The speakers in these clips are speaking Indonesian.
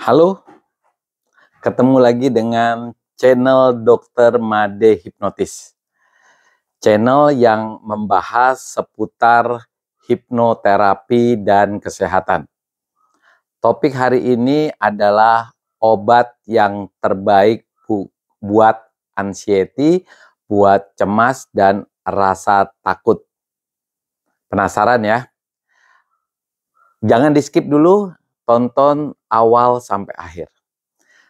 Halo, ketemu lagi dengan channel Dr. Made Hipnotis. Channel yang membahas seputar hipnoterapi dan kesehatan. Topik hari ini adalah obat yang terbaik buat anxiety, buat cemas dan rasa takut. Penasaran ya? Jangan di skip dulu, tonton awal sampai akhir.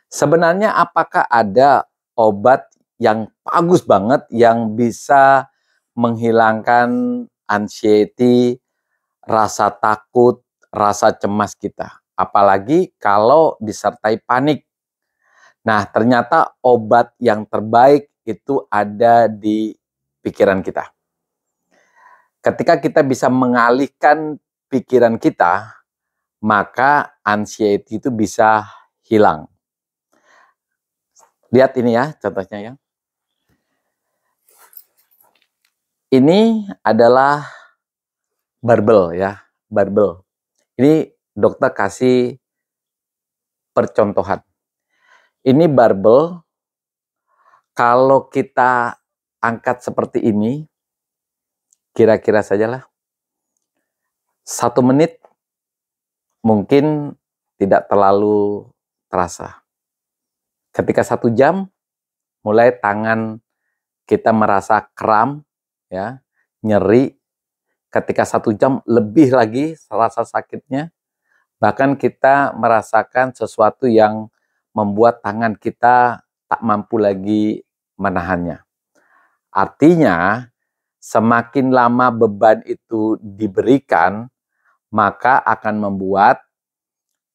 Sebenarnya apakah ada obat yang bagus banget yang bisa menghilangkan anxiety, rasa takut, rasa cemas kita? Apalagi kalau disertai panik. Nah, ternyata obat yang terbaik itu ada di pikiran kita. Ketika kita bisa mengalihkan pikiran kita, maka anxiety itu bisa hilang. Lihat ini ya, contohnya ya. Ini adalah barbel ya, barbel. Ini dokter kasih percontohan. Ini barbel, kalau kita angkat seperti ini, kira-kira sajalah 1 menit mungkin tidak terlalu terasa. Ketika 1 jam, mulai tangan kita merasa kram, ya, nyeri. Ketika 1 jam lebih lagi rasa sakitnya, bahkan kita merasakan sesuatu yang membuat tangan kita tak mampu lagi menahannya. Artinya, semakin lama beban itu diberikan, maka akan membuat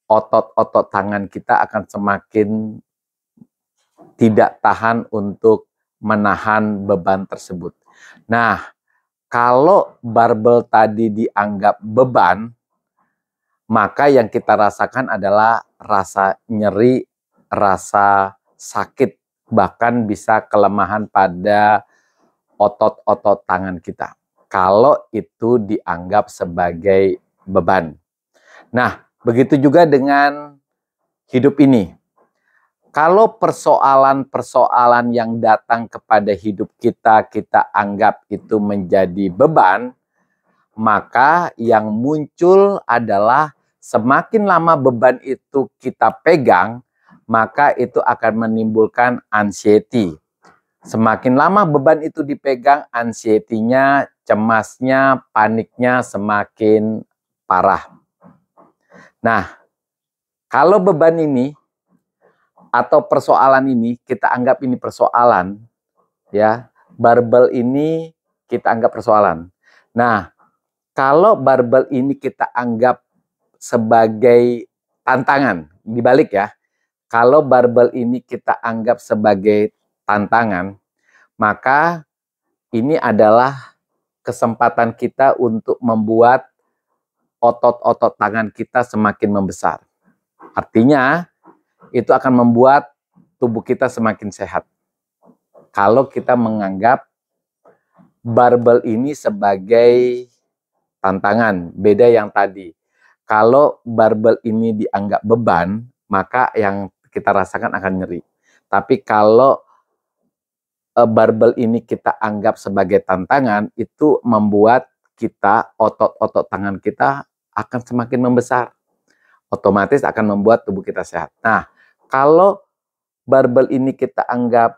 otot-otot tangan kita akan semakin tidak tahan untuk menahan beban tersebut. Nah, kalau barbel tadi dianggap beban, maka yang kita rasakan adalah rasa nyeri, rasa sakit, bahkan bisa kelemahan pada otot-otot tangan kita. Kalau itu dianggap sebagai beban. Nah, begitu juga dengan hidup ini. Kalau persoalan-persoalan yang datang kepada hidup kita, kita anggap itu menjadi beban, maka yang muncul adalah semakin lama beban itu kita pegang, maka itu akan menimbulkan anxiety. Semakin lama beban itu dipegang, anxiety-nya, cemasnya, paniknya semakin parah. Nah, kalau beban ini atau persoalan ini kita anggap ini persoalan, ya, barbel ini kita anggap persoalan. Nah, kalau barbel ini kita anggap sebagai tantangan, dibalik ya. Kalau barbel ini kita anggap sebagai tantangan, maka ini adalah kesempatan kita untuk membuat otot-otot tangan kita semakin membesar. Artinya, itu akan membuat tubuh kita semakin sehat. Kalau kita menganggap barbel ini sebagai tantangan, beda yang tadi. Kalau barbel ini dianggap beban, maka yang kita rasakan akan nyeri. Tapi kalau barbel ini kita anggap sebagai tantangan, itu membuat kita, otot-otot tangan kita akan semakin membesar. Otomatis akan membuat tubuh kita sehat. Nah, kalau barbel ini kita anggap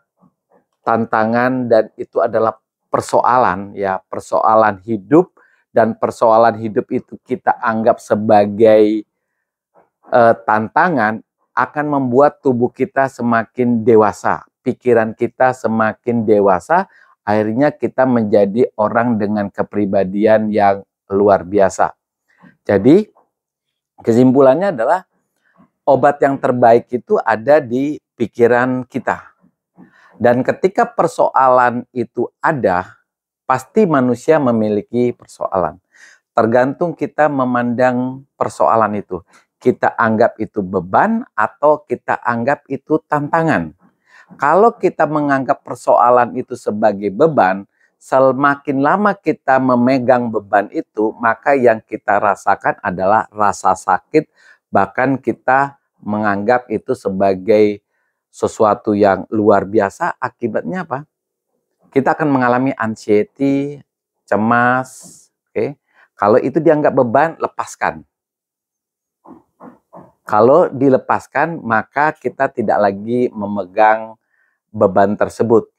tantangan dan itu adalah persoalan, ya, persoalan hidup, dan persoalan hidup itu kita anggap sebagai tantangan, akan membuat tubuh kita semakin dewasa, pikiran kita semakin dewasa, akhirnya kita menjadi orang dengan kepribadian yang luar biasa. Jadi, kesimpulannya adalah obat yang terbaik itu ada di pikiran kita. Dan ketika persoalan itu ada, pasti manusia memiliki persoalan. Tergantung kita memandang persoalan itu. Kita anggap itu beban atau kita anggap itu tantangan. Kalau kita menganggap persoalan itu sebagai beban, semakin lama kita memegang beban itu, maka yang kita rasakan adalah rasa sakit, bahkan kita menganggap itu sebagai sesuatu yang luar biasa, akibatnya apa? Kita akan mengalami anxiety, cemas, oke. Kalau itu dianggap beban, lepaskan. Kalau dilepaskan, maka kita tidak lagi memegang beban tersebut.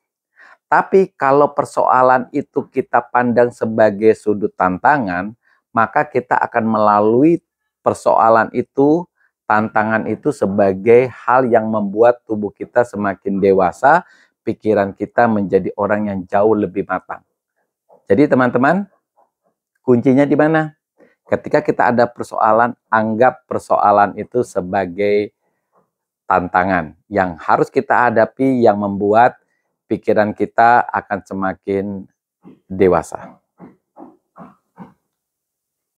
Tapi kalau persoalan itu kita pandang sebagai sudut tantangan, maka kita akan melalui persoalan itu, tantangan itu sebagai hal yang membuat tubuh kita semakin dewasa, pikiran kita menjadi orang yang jauh lebih matang. Jadi teman-teman, kuncinya di mana? Ketika kita ada persoalan, anggap persoalan itu sebagai tantangan yang harus kita hadapi, yang membuat pikiran kita akan semakin dewasa.